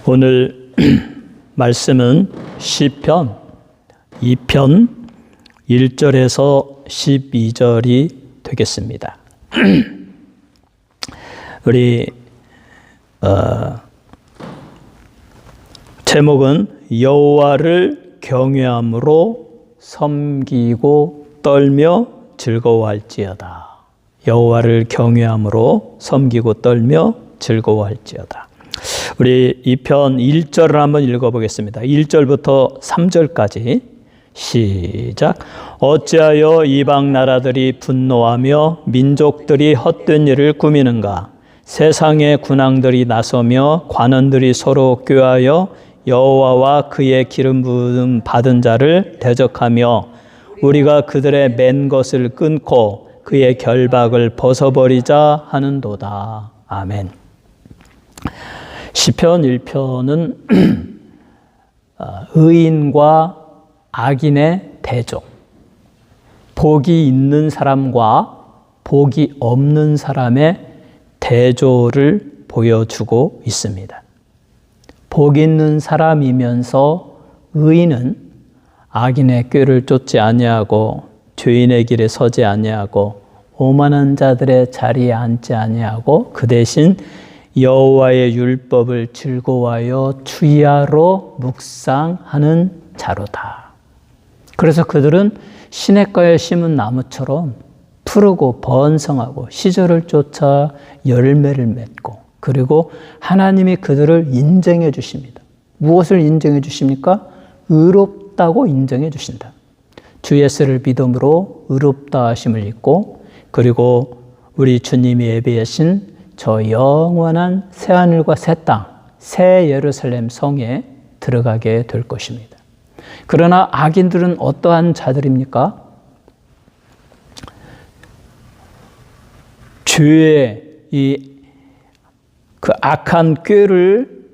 오늘 말씀은 시편 2편 1절에서 12절이 되겠습니다. 우리 제목은 여호와를 경외함으로 섬기고 떨며 즐거워할지어다. 여호와를 경외함으로 섬기고 떨며 즐거워할지어다. 우리 2편 1절을 한번 읽어보겠습니다. 1절부터 3절까지 시작. 어찌하여 이방 나라들이 분노하며 민족들이 헛된 일을 꾸미는가? 세상의 군왕들이 나서며 관원들이 서로 꾀하여 여호와와 그의 기름 부음 받은 자를 대적하며 우리가 그들의 맨 것을 끊고 그의 결박을 벗어버리자 하는도다. 아멘. 시편 1편은 의인과 악인의 대조, 복이 있는 사람과 복이 없는 사람의 대조를 보여주고 있습니다. 복 있는 사람이면서 의인은 악인의 꾀를 쫓지 아니하고 죄인의 길에 서지 아니하고 오만한 자들의 자리에 앉지 아니하고 그 대신 여호와의 율법을 즐거워하여 주야로 묵상하는 자로다. 그래서 그들은 시냇가에 심은 나무처럼 푸르고 번성하고 시절을 쫓아 열매를 맺고, 그리고 하나님이 그들을 인정해 주십니다. 무엇을 인정해 주십니까? 의롭다고 인정해 주신다. 주 예수를 믿음으로 의롭다 하심을 입고, 그리고 우리 주님이 예비하신 저 영원한 새하늘과 새 땅, 새 예루살렘 성에 들어가게 될 것입니다. 그러나 악인들은 어떠한 자들입니까? 죄의 그 악한 꾀를,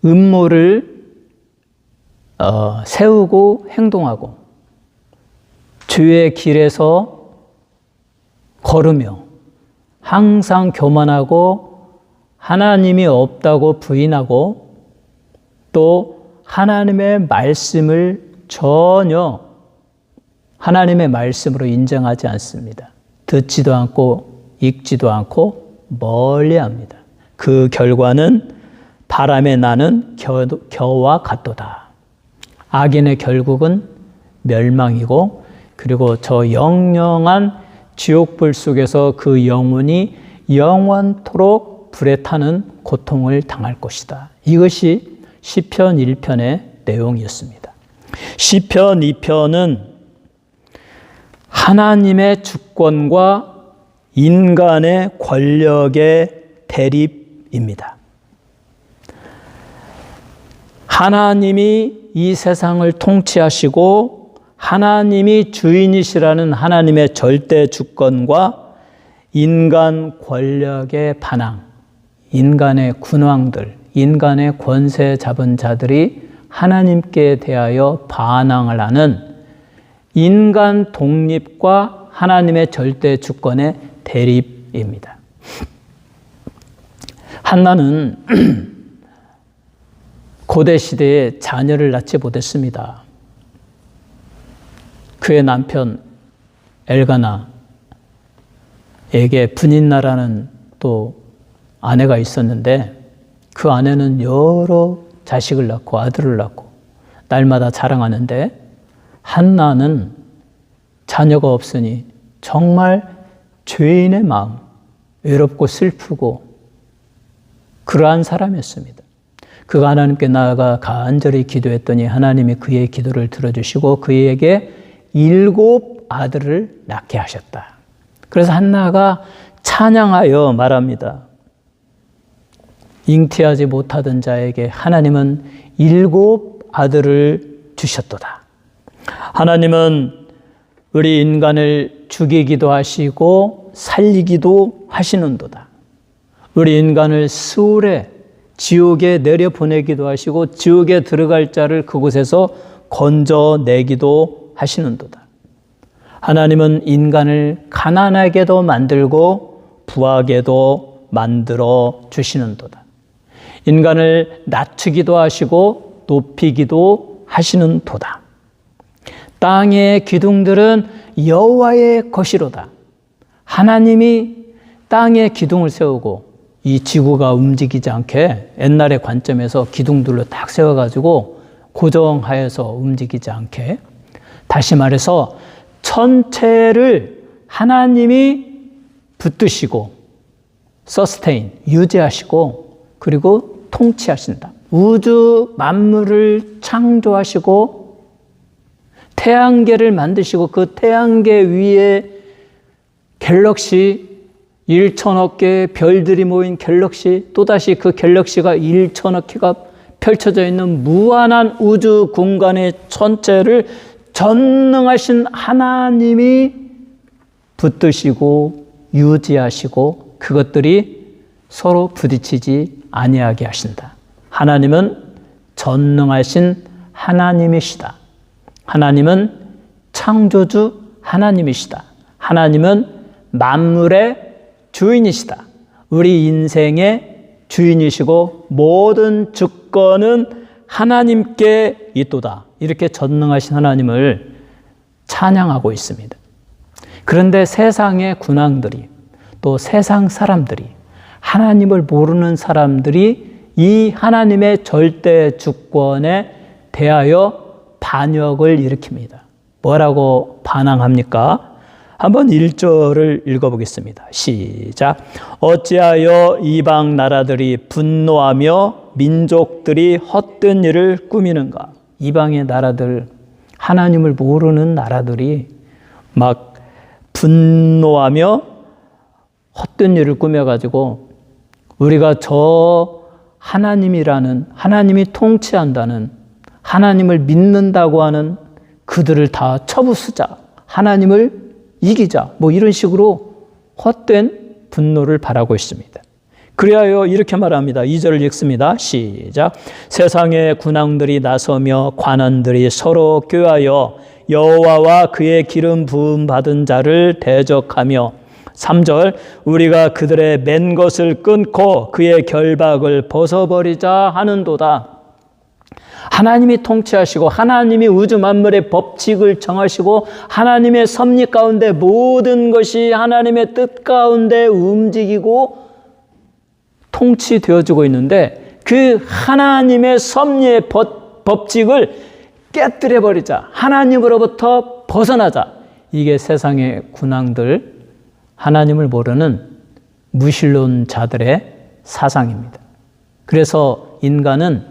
음모를 세우고 행동하고 죄의 길에서 걸으며 항상 교만하고 하나님이 없다고 부인하고 또 하나님의 말씀을 전혀 하나님의 말씀으로 인정하지 않습니다. 듣지도 않고 읽지도 않고 멀리합니다. 그 결과는 바람에 나는 겨와 같도다. 악인의 결국은 멸망이고, 그리고 저 영영한 지옥불 속에서 그 영혼이 영원토록 불에 타는 고통을 당할 것이다. 이것이 시편 1편의 내용이었습니다. 시편 2편은 하나님의 주권과 인간의 권력의 대립입니다. 하나님이 이 세상을 통치하시고 하나님이 주인이시라는 하나님의 절대 주권과 인간 권력의 반항, 인간의 군왕들, 인간의 권세 잡은 자들이 하나님께 대하여 반항을 하는 인간 독립과 하나님의 절대 주권의 대립입니다. 한나는 고대 시대에 자녀를 낳지 못했습니다. 그의 남편 엘가나에게 분인나라는 또 아내가 있었는데, 그 아내는 여러 자식을 낳고 아들을 낳고 날마다 자랑하는데, 한나는 자녀가 없으니 정말 죄인의 마음, 외롭고 슬프고 그러한 사람이었습니다. 그가 하나님께 나아가 간절히 기도했더니 하나님이 그의 기도를 들어주시고 그에게 7 아들을 낳게 하셨다. 그래서 한나가 찬양하여 말합니다. 잉태하지 못하던 자에게 하나님은 7 아들을 주셨도다. 하나님은 우리 인간을 죽이기도 하시고 살리기도 하시는도다. 우리 인간을 스울에, 지옥에 내려보내기도 하시고 지옥에 들어갈 자를 그곳에서 건져내기도 하시는도다. 하나님은 인간을 가난하게도 만들고 부하게도 만들어 주시는도다. 인간을 낮추기도 하시고 높이기도 하시는 도다. 땅의 기둥들은 여호와의 것이로다. 하나님이 땅에 기둥을 세우고 이 지구가 움직이지 않게 옛날의 관점에서 기둥들로 딱 세워가지고 고정하여서 움직이지 않게, 다시 말해서 전체를 하나님이 붙드시고 서스테인, 유지하시고 그리고 통치하신다. 우주 만물을 창조하시고 태양계를 만드시고 그 태양계 위에 갤럭시 1천억 개의 별들이 모인 갤럭시, 또다시 그 갤럭시가 1천억 개가 펼쳐져 있는 무한한 우주 공간의 전체를 전능하신 하나님이 붙드시고 유지하시고 그것들이 서로 부딪히지 아니하게 하신다. 하나님은 전능하신 하나님이시다. 하나님은 창조주 하나님이시다. 하나님은 만물의 주인이시다. 우리 인생의 주인이시고 모든 주권은 하나님께 있도다. 이렇게 전능하신 하나님을 찬양하고 있습니다. 그런데 세상의 군왕들이, 또 세상 사람들이, 하나님을 모르는 사람들이 이 하나님의 절대 주권에 대하여 반역을 일으킵니다. 뭐라고 반항합니까? 한번 1절을 읽어보겠습니다. 시작. 어찌하여 이방 나라들이 분노하며 민족들이 헛된 일을 꾸미는가? 이방의 나라들, 하나님을 모르는 나라들이 막 분노하며 헛된 일을 꾸며가지고 우리가 저 하나님이라는, 하나님이 통치한다는, 하나님을 믿는다고 하는 그들을 다 쳐부수자, 하나님을 이기자, 뭐 이런 식으로 헛된 분노를 바라고 있습니다. 그리하여 이렇게 말합니다. 2절을 읽습니다. 시작. 세상의 군왕들이 나서며 관원들이 서로 꾀하여 여호와와 그의 기름 부음 받은 자를 대적하며 3절 우리가 그들의 맨 것을 끊고 그의 결박을 벗어버리자 하는도다. 하나님이 통치하시고 하나님이 우주 만물의 법칙을 정하시고 하나님의 섭리 가운데 모든 것이 하나님의 뜻 가운데 움직이고 통치되어지고 있는데 그 하나님의 섭리의 법칙을 깨뜨려버리자, 하나님으로부터 벗어나자. 이게 세상의 군왕들, 하나님을 모르는 무신론자들의 사상입니다. 그래서 인간은,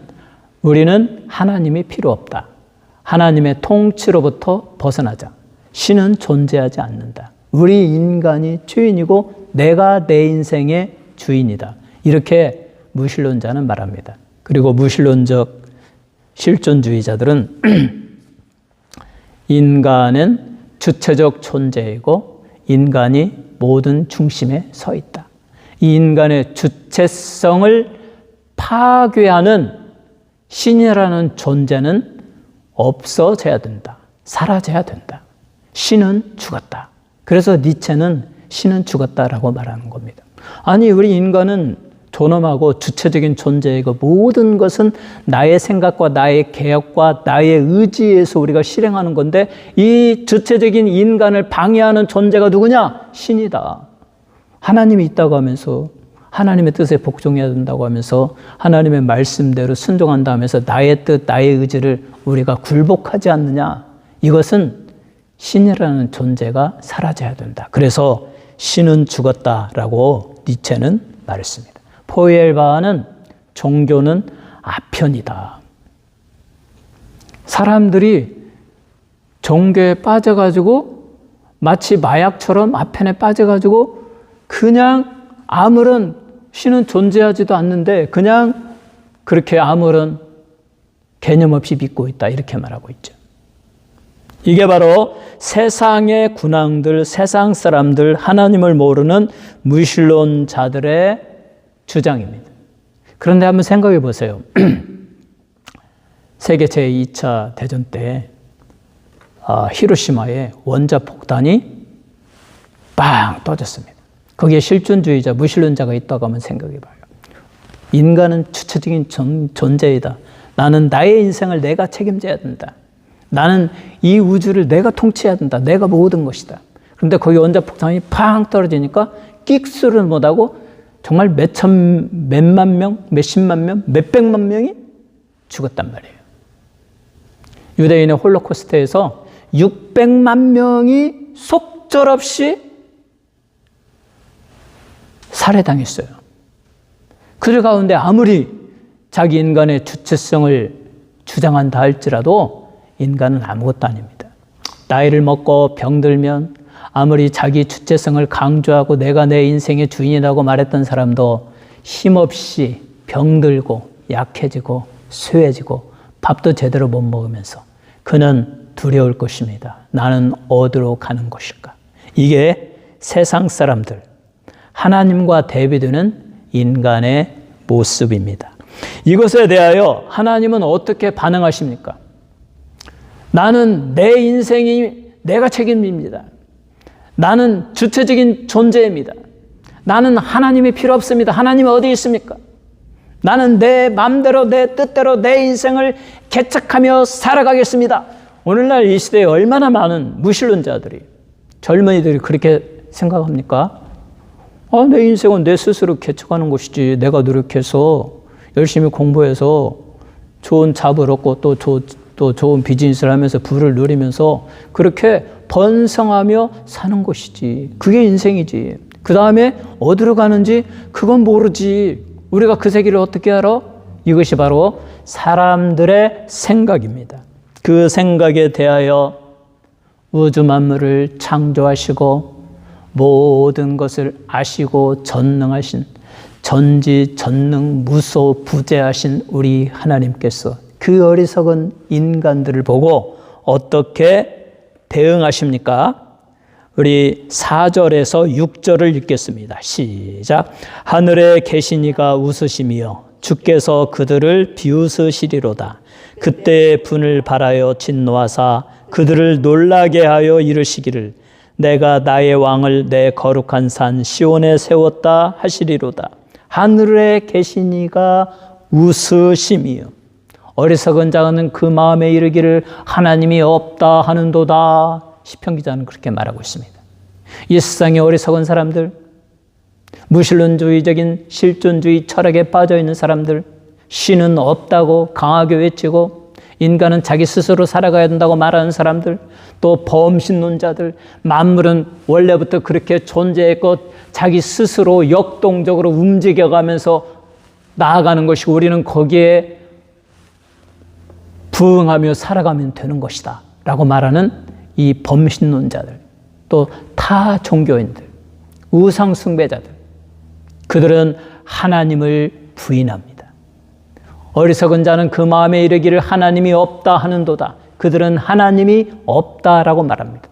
우리는 하나님이 필요 없다. 하나님의 통치로부터 벗어나자. 신은 존재하지 않는다. 우리 인간이 주인이고 내가 내 인생의 주인이다. 이렇게 무신론자는 말합니다. 그리고 무신론적 실존주의자들은 인간은 주체적 존재이고 인간이 모든 중심에 서 있다. 이 인간의 주체성을 파괴하는 신이라는 존재는 없어져야 된다. 사라져야 된다. 신은 죽었다. 그래서 니체는 신은 죽었다라고 말하는 겁니다. 아니, 우리 인간은 존엄하고 주체적인 존재이고 모든 것은 나의 생각과 나의 계획과 나의 의지에서 우리가 실행하는 건데 이 주체적인 인간을 방해하는 존재가 누구냐? 신이다. 하나님이 있다고 하면서 하나님의 뜻에 복종해야 된다고 하면서 하나님의 말씀대로 순종한다 하면서 나의 뜻, 나의 의지를 우리가 굴복하지 않느냐? 이것은 신이라는 존재가 사라져야 된다. 그래서 신은 죽었다라고 니체는 말했습니다. 포엘바하는 종교는 아편이다. 사람들이 종교에 빠져가지고 마치 마약처럼 아편에 빠져가지고 그냥 아무런 신은 존재하지도 않는데 그냥 그렇게 아무런 개념 없이 믿고 있다. 이렇게 말하고 있죠. 이게 바로 세상의 군왕들, 세상 사람들, 하나님을 모르는 무신론자들의 주장입니다. 그런데 한번 생각해 보세요. 세계 제2차 대전 때 히로시마에 원자폭탄이 빵 터졌습니다. 거기에 실존주의자, 무신론자가 있다고 한번 생각해 봐요. 인간은 주체적인 존재이다. 나는 나의 인생을 내가 책임져야 된다. 나는 이 우주를 내가 통치해야 된다. 내가 모든 것이다. 그런데 거기 원자폭탄이 팡 떨어지니까 끽수를 못하고 정말 몇만 명, 몇십만 명, 몇백만 명이 죽었단 말이에요. 유대인의 홀로코스트에서 600만 명이 속절없이 살해당했어요. 그들 가운데 아무리 자기 인간의 주체성을 주장한다 할지라도 인간은 아무것도 아닙니다. 나이를 먹고 병들면 아무리 자기 주체성을 강조하고 내가 내 인생의 주인이라고 말했던 사람도 힘없이 병들고 약해지고 쇠해지고 밥도 제대로 못 먹으면서 그는 두려울 것입니다. 나는 어디로 가는 것일까? 이게 세상 사람들, 하나님과 대비되는 인간의 모습입니다. 이것에 대하여 하나님은 어떻게 반응하십니까? 나는 내 인생이 내가 책임집니다. 나는 주체적인 존재입니다. 나는 하나님이 필요 없습니다. 하나님이 어디 있습니까? 나는 내 마음대로 내 뜻대로 내 인생을 개척하며 살아가겠습니다. 오늘날 이 시대에 얼마나 많은 무신론자들이, 젊은이들이 그렇게 생각합니까? 내 인생은 내 스스로 개척하는 것이지, 내가 노력해서 열심히 공부해서 좋은 잡을 얻고 또 좋은 비즈니스를 하면서 부를 누리면서 그렇게 번성하며 사는 것이지. 그게 인생이지. 그 다음에 어디로 가는지 그건 모르지. 우리가 그 세계를 어떻게 알아? 이것이 바로 사람들의 생각입니다. 그 생각에 대하여 우주 만물을 창조하시고 모든 것을 아시고 전능하신, 전지전능 무소부재하신 우리 하나님께서 그 어리석은 인간들을 보고 어떻게 대응하십니까? 우리 4절에서 6절을 읽겠습니다. 시작. 하늘에 계시니가 웃으시며 주께서 그들을 비웃으시리로다. 그때의 분을 발하여 진노하사 그들을 놀라게 하여 이르시기를 내가 나의 왕을 내 거룩한 산 시온에 세웠다 하시리로다. 하늘에 계시니가 웃으시며 어리석은 자는 그 마음에 이르기를 하나님이 없다 하는도다. 시편 기자는 그렇게 말하고 있습니다. 이 세상의 어리석은 사람들, 무신론주의적인 실존주의 철학에 빠져있는 사람들, 신은 없다고 강하게 외치고 인간은 자기 스스로 살아가야 된다고 말하는 사람들, 또 범신론자들, 만물은 원래부터 그렇게 존재했고 자기 스스로 역동적으로 움직여가면서 나아가는 것이고 우리는 거기에 부응하며 살아가면 되는 것이다 라고 말하는 이 범신론자들, 또 타 종교인들, 우상 숭배자들, 그들은 하나님을 부인합니다. 어리석은 자는 그 마음에 이르기를 하나님이 없다 하는도다. 그들은 하나님이 없다라고 말합니다.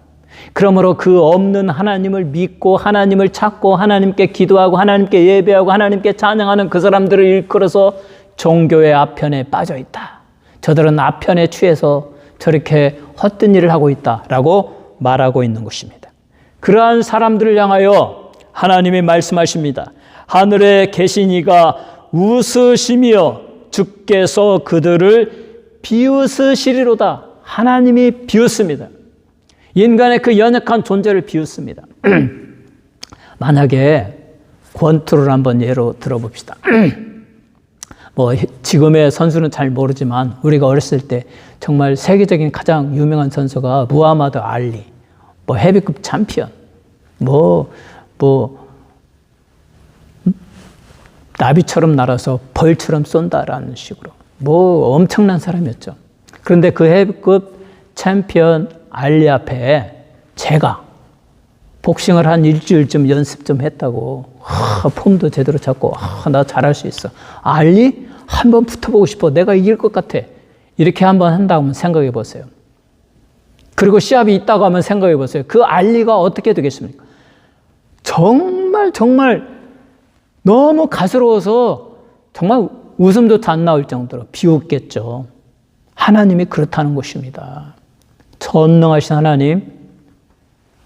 그러므로 그 없는 하나님을 믿고 하나님을 찾고 하나님께 기도하고 하나님께 예배하고 하나님께 찬양하는 그 사람들을 일컬어서 종교의 아편에 빠져 있다. 저들은 아편에 취해서 저렇게 헛된 일을 하고 있다라고 말하고 있는 것입니다. 그러한 사람들을 향하여 하나님이 말씀하십니다. 하늘에 계신 이가 웃으시며 주께서 그들을 비웃으시리로다. 하나님이 비웃습니다. 인간의 그 연약한 존재를 비웃습니다. 만약에 권투를 한번 예로 들어봅시다. 지금의 선수는 잘 모르지만 우리가 어렸을 때 정말 세계적인 가장 유명한 선수가 무하마드 알리, 헤비급 챔피언, 나비처럼 날아서 벌처럼 쏜다라는 식으로 엄청난 사람이었죠. 그런데 그 헤비급 챔피언 알리 앞에 제가 복싱을 한 일주일쯤 연습 좀 했다고 폼도 제대로 잡고 나 잘할 수 있어. 알리? 한번 붙어보고 싶어. 내가 이길 것 같아. 이렇게 한번 한다고 생각해 보세요. 그리고 시합이 있다고 하면 생각해 보세요. 그 알리가 어떻게 되겠습니까? 정말 너무 가스러워서 정말 웃음조차 안 나올 정도로 비웃겠죠. 하나님이 그렇다는 것입니다. 전능하신 하나님,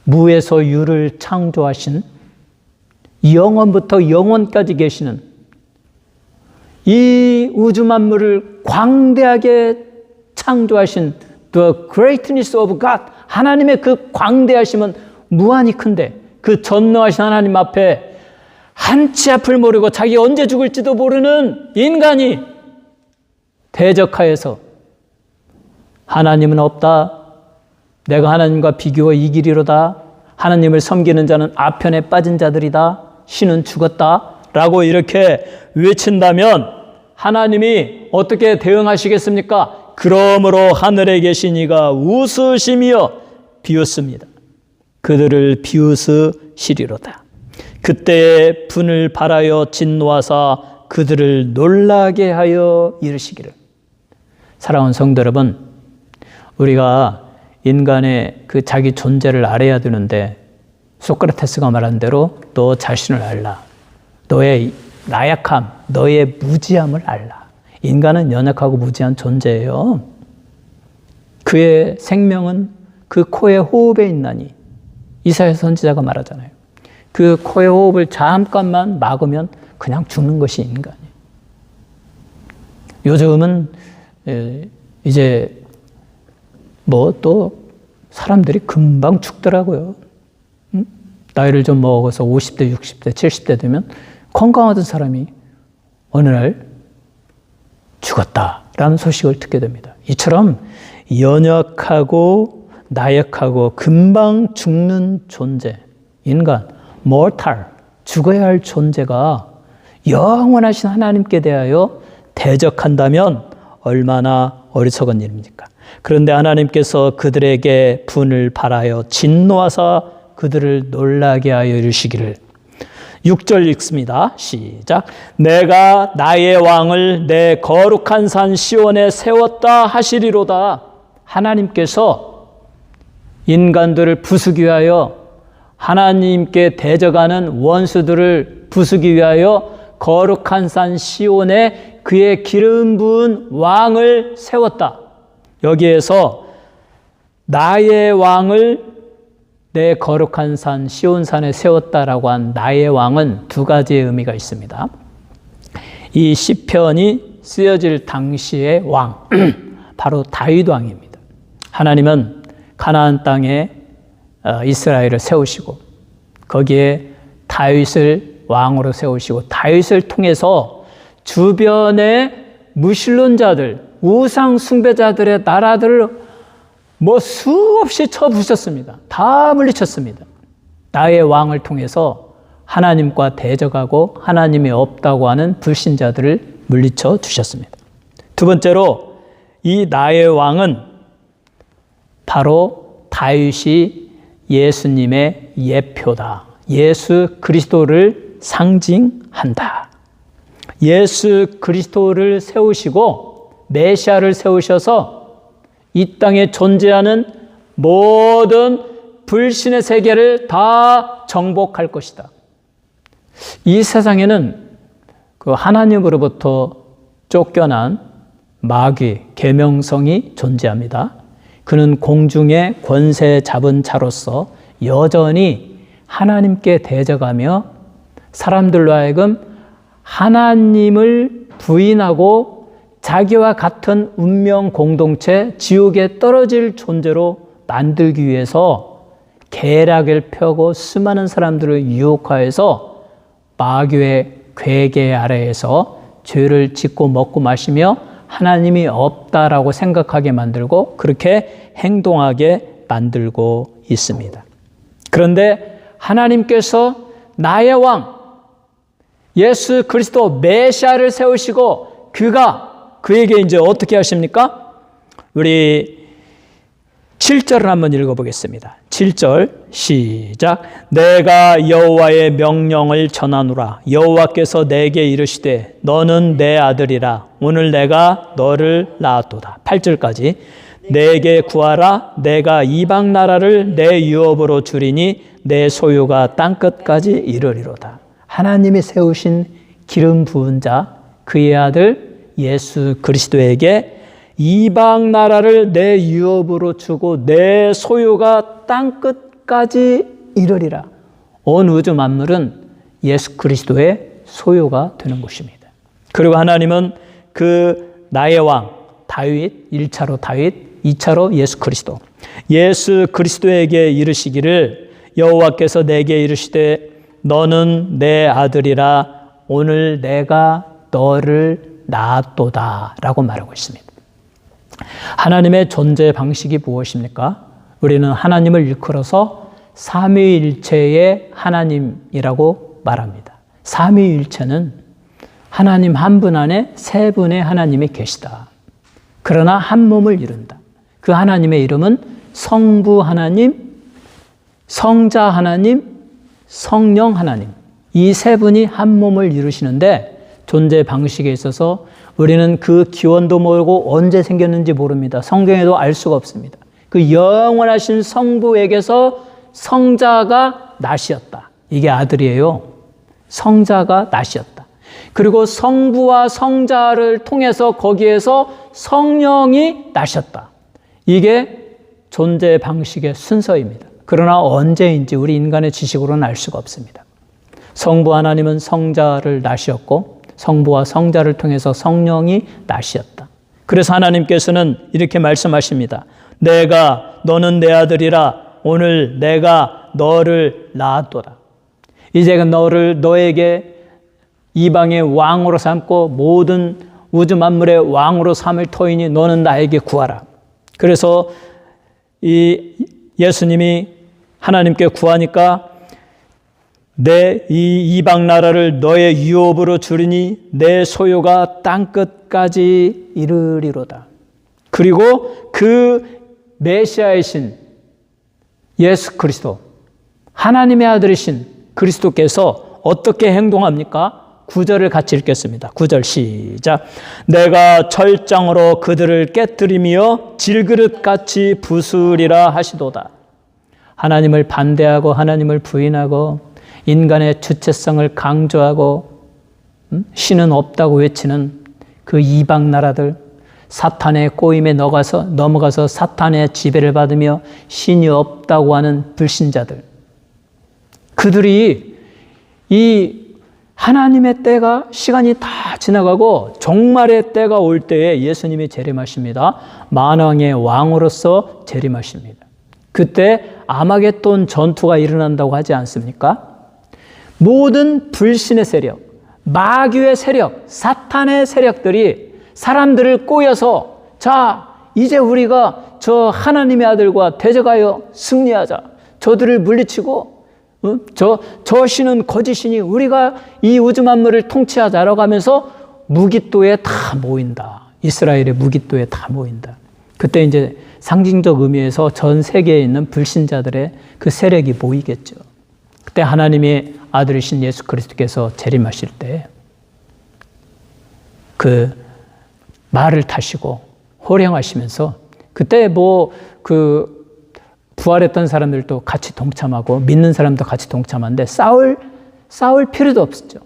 무에서 유를 창조하신 영원부터 영원까지 계시는 이 우주 만물을 광대하게 창조하신 The greatness of God, 하나님의 그 광대하심은 무한히 큰데 그 전능하신 하나님 앞에 한치 앞을 모르고 자기 언제 죽을지도 모르는 인간이 대적하여서 하나님은 없다, 내가 하나님과 비교해 이기리로다, 하나님을 섬기는 자는 아편에 빠진 자들이다, 신은 죽었다 라고 이렇게 외친다면 하나님이 어떻게 대응하시겠습니까? 그러므로 하늘에 계신 이가 웃으시며 비웃습니다. 그들을 비웃으시리로다. 그때에 분을 발하여 진노하사 그들을 놀라게 하여 이르시기를. 사랑하는 성도 여러분, 우리가 인간의 그 자기 존재를 알아야 되는데 소크라테스가 말한 대로 너 자신을 알라. 너의 나약함, 너의 무지함을 알라. 인간은 연약하고 무지한 존재예요. 그의 생명은 그 코의 호흡에 있나니. 이사야 선지자가 말하잖아요. 그 코의 호흡을 잠깐만 막으면 그냥 죽는 것이 인간이에요. 요즘은 이제 뭐 또 사람들이 금방 죽더라고요. 나이를 좀 먹어서 50대, 60대, 70대 되면 건강하던 사람이 어느 날 죽었다라는 소식을 듣게 됩니다. 이처럼 연약하고 나약하고 금방 죽는 존재, 인간, mortal, 죽어야 할 존재가 영원하신 하나님께 대하여 대적한다면 얼마나 어리석은 일입니까? 그런데 하나님께서 그들에게 분을 발하여 진노하사 그들을 놀라게 하여 이르시기를. 6절 읽습니다. 시작. 내가 나의 왕을 내 거룩한 산 시온에 세웠다 하시리로다. 하나님께서 인간들을 부수기 위하여, 하나님께 대적하는 원수들을 부수기 위하여 거룩한 산 시온에 그의 기름 부은 왕을 세웠다. 여기에서 나의 왕을 내 거룩한 산 시온산에 세웠다라고 한 나의 왕은 두 가지의 의미가 있습니다. 이 시편이 쓰여질 당시의 왕, 바로 다윗 왕입니다. 하나님은 가나안 땅에 이스라엘을 세우시고 거기에 다윗을 왕으로 세우시고 다윗을 통해서 주변의 무신론자들, 우상 숭배자들의 나라들을 수없이 쳐부셨습니다. 다 물리쳤습니다. 나의 왕을 통해서 하나님과 대적하고 하나님이 없다고 하는 불신자들을 물리쳐 주셨습니다. 두 번째로 이 나의 왕은 바로 다윗이 예수님의 예표다. 예수 그리스도를 상징한다. 예수 그리스도를 세우시고 메시아를 세우셔서 이 땅에 존재하는 모든 불신의 세계를 다 정복할 것이다. 이 세상에는 그 하나님으로부터 쫓겨난 마귀, 계명성이 존재합니다. 그는 공중의 권세 잡은 자로서 여전히 하나님께 대적하며 사람들로 하여금 하나님을 부인하고 자기와 같은 운명 공동체, 지옥에 떨어질 존재로 만들기 위해서 계략을 펴고 수많은 사람들을 유혹하여서 마귀의 괴계 아래에서 죄를 짓고 먹고 마시며 하나님이 없다라고 생각하게 만들고 그렇게 행동하게 만들고 있습니다. 그런데 하나님께서 나의 왕 예수 그리스도 메시아를 세우시고 그에게 이제 어떻게 하십니까? 우리 7절을 한번 읽어보겠습니다. 7절 시작. 내가 여호와의 명령을 전하노라. 여호와께서 내게 이르시되 너는 내 아들이라. 오늘 내가 너를 낳았도다. 8절까지 내게 구하라. 내가 이방 나라를 내 유업으로 주리니 내 소유가 땅끝까지 이르리로다. 하나님이 세우신 기름 부은 자 그의 아들 예수 그리스도에게 이방 나라를 내 유업으로 주고 내 소유가 땅끝까지 이르리라. 온 우주 만물은 예수 그리스도의 소유가 되는 것입니다. 그리고 하나님은 그 나의 왕 다윗, 1차로 다윗, 2차로 예수 그리스도. 예수 그리스도에게 이르시기를 여호와께서 내게 이르시되 너는 내 아들이라 오늘 내가 너를 낳았도다 라고 말하고 있습니다. 하나님의 존재 방식이 무엇입니까? 우리는 하나님을 일컬어서 삼위일체의 하나님이라고 말합니다. 삼위일체는 하나님 한 분 안에 세 분의 하나님이 계시다. 그러나 한 몸을 이룬다. 그 하나님의 이름은 성부 하나님, 성자 하나님, 성령 하나님. 이 세 분이 한 몸을 이루시는데 존재 방식에 있어서 우리는 그 기원도 모르고 언제 생겼는지 모릅니다. 성경에도 알 수가 없습니다. 그 영원하신 성부에게서 성자가 낫이었다. 이게 아들이에요. 성자가 낫이었다. 그리고 성부와 성자를 통해서 거기에서 성령이 나셨다. 이게 존재 방식의 순서입니다. 그러나 언제인지 우리 인간의 지식으로는 알 수가 없습니다. 성부 하나님은 성자를 나셨고 성부와 성자를 통해서 성령이 나셨다. 그래서 하나님께서는 이렇게 말씀하십니다. 너는 내 아들이라 오늘 내가 너를 낳았도다. 이제 너에게 이방의 왕으로 삼고 모든 우주 만물의 왕으로 삼을 터이니 너는 나에게 구하라. 그래서 이 예수님이 하나님께 구하니까 내 이 이방 나라를 너의 유업으로 주리니 내 소유가 땅 끝까지 이르리로다. 그리고 그 메시아이신 예수 그리스도, 하나님의 아들이신 그리스도께서 어떻게 행동합니까? 9절을 같이 읽겠습니다. 9절 시작. 내가 철장으로 그들을 깨뜨리며 질그릇같이 부수리라 하시도다. 하나님을 반대하고 하나님을 부인하고 인간의 주체성을 강조하고 신은 없다고 외치는 그 이방 나라들, 사탄의 꼬임에 넘어가서 사탄의 지배를 받으며 신이 없다고 하는 불신자들, 그들이 이 하나님의 때가 시간이 다 지나가고 종말의 때가 올 때에 예수님이 재림하십니다. 만왕의 왕으로서 재림하십니다. 그때 아마겟돈 전투가 일어난다고 하지 않습니까? 모든 불신의 세력, 마귀의 세력, 사탄의 세력들이 사람들을 꼬여서 자, 이제 우리가 저 하나님의 아들과 대적하여 승리하자. 저들을 물리치고 저 신은 거짓이니 우리가 이 우주 만물을 통치하자라고 하면서 무깃도에 다 모인다. 이스라엘의 무깃도에 다 모인다. 그때 이제 상징적 의미에서 전 세계에 있는 불신자들의 그 세력이 모이겠죠. 그때 하나님의 아들이신 예수 그리스도께서 재림하실 때 그 말을 타시고 호령하시면서 그때 부활했던 사람들도 같이 동참하고 믿는 사람도 같이 동참하는데 싸울 필요도 없었죠.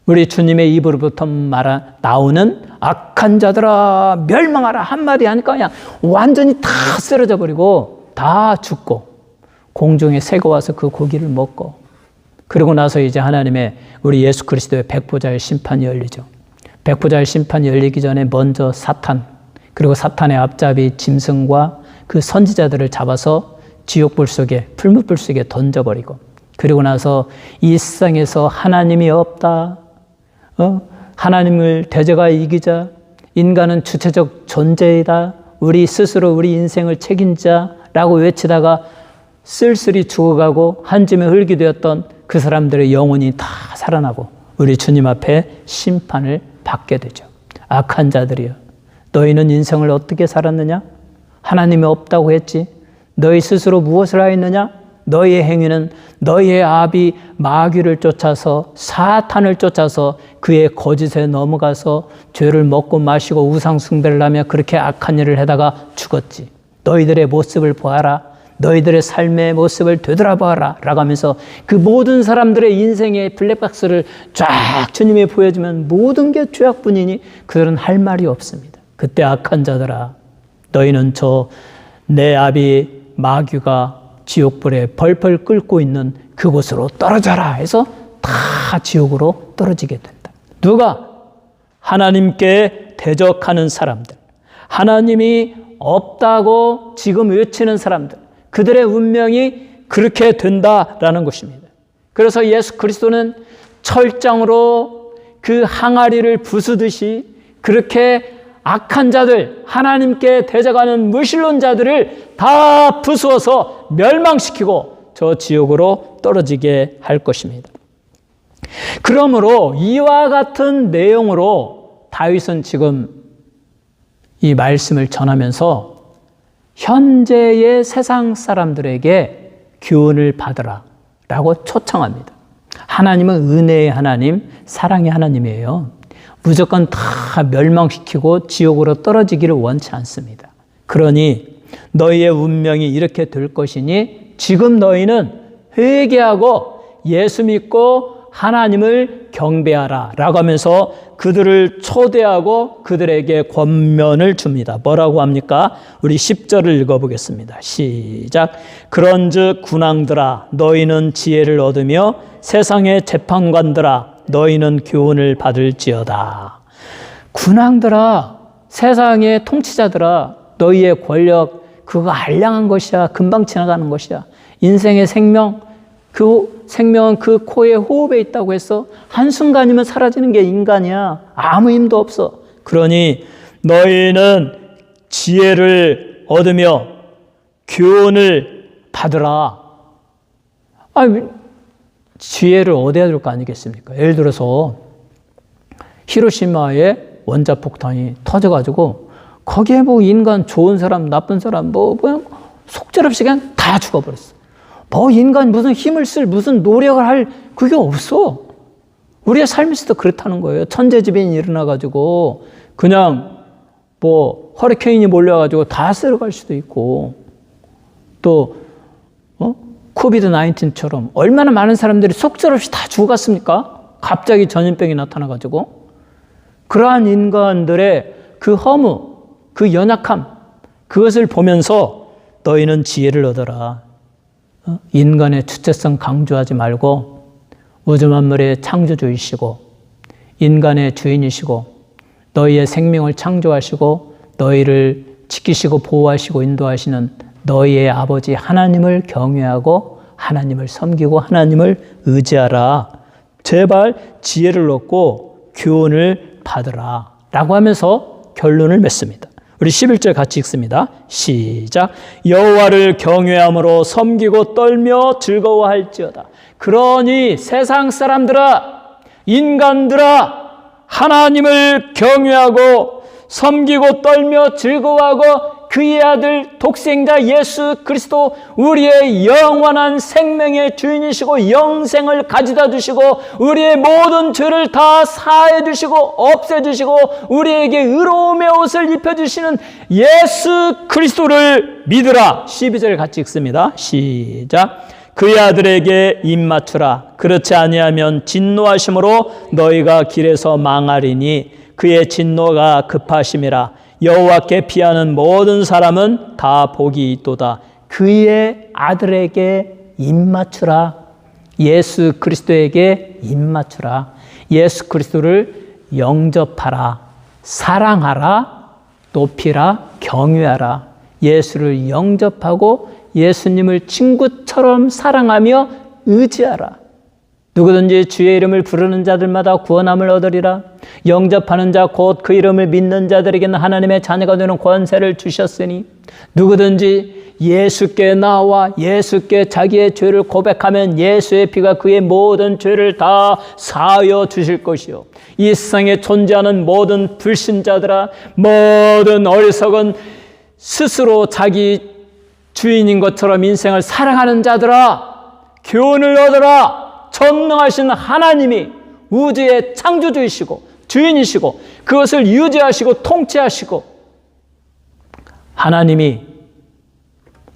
우리 주님의 입으로부터 나오는 악한 자들아 멸망하라 한마디 하니까 그냥 완전히 다 쓰러져 버리고 다 죽고 공중에 새가 와서 그 고기를 먹고, 그러고 나서 이제 하나님의 우리 예수 그리스도의 백보자의 심판이 열리죠. 백보자의 심판이 열리기 전에 먼저 사탄, 그리고 사탄의 앞잡이 짐승과 그 선지자들을 잡아서 지옥불 속에, 풀무불 속에 던져버리고, 그리고 나서 이 세상에서 하나님이 없다, 하나님을 대적하여 이기자, 인간은 주체적 존재이다, 우리 스스로 우리 인생을 책임자라고 외치다가 쓸쓸히 죽어가고 한 줌의 흙이 되었던 그 사람들의 영혼이 다 살아나고 우리 주님 앞에 심판을 받게 되죠. 악한 자들이여, 너희는 인생을 어떻게 살았느냐? 하나님이 없다고 했지. 너희 스스로 무엇을 하였느냐? 너희의 행위는 너희의 아비 마귀를 쫓아서, 사탄을 쫓아서 그의 거짓에 넘어가서 죄를 먹고 마시고 우상 숭배를 하며 그렇게 악한 일을 하다가 죽었지. 너희들의 모습을 보아라. 너희들의 삶의 모습을 되돌아봐라 라고 하면서 그 모든 사람들의 인생의 블랙박스를 쫙 주님이 보여주면 모든 게 죄악뿐이니 그들은 할 말이 없습니다. 그때 악한 자들아, 너희는 내 아비 마귀가 지옥불에 벌벌 끓고 있는 그곳으로 떨어져라 해서 다 지옥으로 떨어지게 된다. 누가? 하나님께 대적하는 사람들, 하나님이 없다고 지금 외치는 사람들, 그들의 운명이 그렇게 된다라는 것입니다. 그래서 예수 그리스도는 철장으로 그 항아리를 부수듯이 그렇게 악한 자들, 하나님께 대적하는 무신론자들을 다 부수어서 멸망시키고 저 지옥으로 떨어지게 할 것입니다. 그러므로 이와 같은 내용으로 다윗은 지금 이 말씀을 전하면서 현재의 세상 사람들에게 교훈을 받으라 라고 초청합니다. 하나님은 은혜의 하나님, 사랑의 하나님이에요. 무조건 다 멸망시키고 지옥으로 떨어지기를 원치 않습니다. 그러니 너희의 운명이 이렇게 될 것이니 지금 너희는 회개하고 예수 믿고 하나님을 경배하라 라고 하면서 그들을 초대하고 그들에게 권면을 줍니다. 뭐라고 합니까? 우리 10절을 읽어보겠습니다. 시작. 그런즉 군왕들아 너희는 지혜를 얻으며 세상의 재판관들아 너희는 교훈을 받을지어다. 군왕들아, 세상의 통치자들아, 너희의 권력 그거 알량한 것이야. 금방 지나가는 것이야. 인생의 생명, 그 생명은 그 코의 호흡에 있다고 해서 한순간이면 사라지는 게 인간이야. 아무 힘도 없어. 그러니 너희는 지혜를 얻으며 교훈을 받으라. 지혜를 얻어야 될 거 아니겠습니까? 예를 들어서 히로시마에 원자폭탄이 터져가지고 거기에 뭐 인간 좋은 사람, 나쁜 사람 뭐 속절없이 그냥 다 죽어버렸어. 뭐 인간 무슨 힘을 쓸 무슨 노력을 할 그게 없어. 우리의 삶에서도 그렇다는 거예요. 천재지변이 일어나가지고 그냥 뭐 허리케인이 몰려가지고 다 쓸어갈 수도 있고 또 코비드 19처럼 얼마나 많은 사람들이 속절없이 다 죽어갔습니까? 갑자기 전염병이 나타나가지고 그러한 인간들의 그 허무, 그 연약함 그것을 보면서 너희는 지혜를 얻어라. 인간의 주체성 강조하지 말고 우주 만물의 창조주이시고 인간의 주인이시고 너희의 생명을 창조하시고 너희를 지키시고 보호하시고 인도하시는 너희의 아버지 하나님을 경외하고 하나님을 섬기고 하나님을 의지하라. 제발 지혜를 얻고 교훈을 받으라 라고 하면서 결론을 맺습니다. 우리 11절 같이 읽습니다. 시작. 여호와를 경외함으로 섬기고 떨며 즐거워할지어다. 그러니 세상 사람들아, 인간들아, 하나님을 경외하고 섬기고 떨며 즐거워하고 그의 아들 독생자 예수 그리스도 우리의 영원한 생명의 주인이시고 영생을 가져다 주시고 우리의 모든 죄를 다 사해 주시고 없애 주시고 우리에게 의로움의 옷을 입혀 주시는 예수 그리스도를 믿으라. 12절 같이 읽습니다. 시작. 그의 아들에게 입맞추라. 그렇지 아니하면 진노하심으로 너희가 길에서 망하리니 그의 진노가 급하심이라. 여호와께 피하는 모든 사람은 다 복이 있도다. 그의 아들에게 입맞추라. 예수 그리스도에게 입맞추라. 예수 그리스도를 영접하라. 사랑하라. 높이라. 경외하라. 예수를 영접하고 예수님을 친구처럼 사랑하며 의지하라. 누구든지 주의 이름을 부르는 자들마다 구원함을 얻으리라. 영접하는 자 곧 그 이름을 믿는 자들에게는 하나님의 자녀가 되는 권세를 주셨으니 누구든지 예수께 나와 예수께 자기의 죄를 고백하면 예수의 피가 그의 모든 죄를 다 사하여 주실 것이요. 이 세상에 존재하는 모든 불신자들아, 모든 어리석은 스스로 자기 주인인 것처럼 인생을 사랑하는 자들아, 교훈을 얻어라. 전능하신 하나님이 우주의 창조주이시고 주인이시고 그것을 유지하시고 통치하시고 하나님이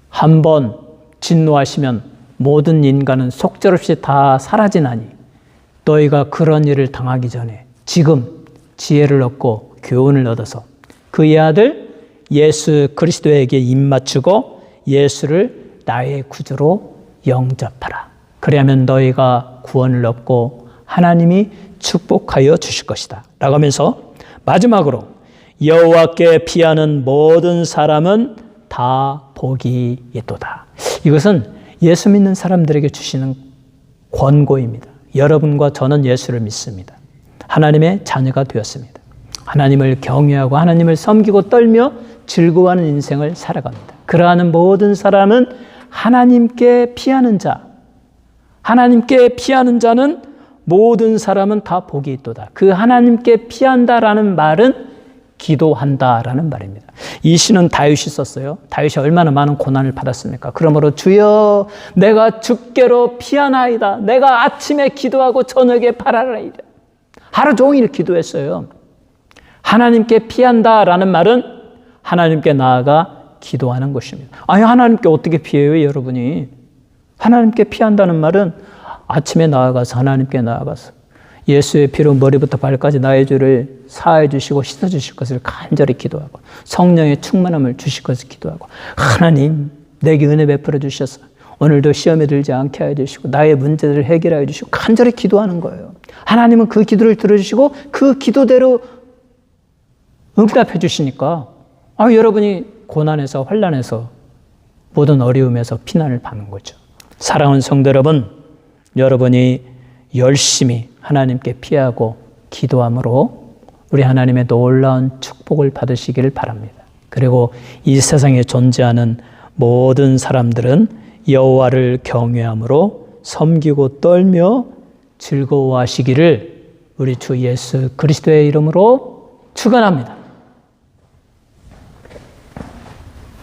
한번 진노하시면 모든 인간은 속절없이 다 사라지나니 너희가 그런 일을 당하기 전에 지금 지혜를 얻고 교훈을 얻어서 그의 아들 예수 그리스도에게 입맞추고 예수를 나의 구주로 영접하라. 그리하면 너희가 구원을 얻고 하나님이 축복하여 주실 것이다 라고 하면서 마지막으로 여호와께 피하는 모든 사람은 다 복이 있도다. 이것은 예수 믿는 사람들에게 주시는 권고입니다. 여러분과 저는 예수를 믿습니다. 하나님의 자녀가 되었습니다. 하나님을 경외하고 하나님을 섬기고 떨며 즐거워하는 인생을 살아갑니다. 그러한 모든 사람은 하나님께 피하는 자, 하나님께 피하는 자는 모든 사람은 다 복이 있도다. 그 하나님께 피한다라는 말은 기도한다라는 말입니다. 이 시는 다윗이 썼어요. 다윗이 얼마나 많은 고난을 받았습니까? 그러므로 주여 내가 주께로 피하나이다. 내가 아침에 기도하고 저녁에 바라나이다. 하루 종일 기도했어요. 하나님께 피한다라는 말은 하나님께 나아가 기도하는 것입니다. 아니 하나님께 어떻게 피해요 여러분이? 하나님께 피한다는 말은 아침에 나아가서 하나님께 나아가서 예수의 피로 머리부터 발까지 나의 죄를 사하여 주시고 씻어 주실 것을 간절히 기도하고 성령의 충만함을 주실 것을 기도하고 하나님 내게 은혜 베풀어 주셔서 오늘도 시험에 들지 않게 하여 주시고 나의 문제들을 해결하여 주시고 간절히 기도하는 거예요. 하나님은 그 기도를 들어주시고 그 기도대로 응답해 주시니까 여러분이 고난에서 환난에서 모든 어려움에서 피난을 받는 거죠. 사랑하는 성도 여러분, 여러분이 열심히 하나님께 피하고 기도함으로 우리 하나님의 놀라운 축복을 받으시기를 바랍니다. 그리고 이 세상에 존재하는 모든 사람들은 여호와를 경외함으로 섬기고 떨며 즐거워하시기를 우리 주 예수 그리스도의 이름으로 축원합니다.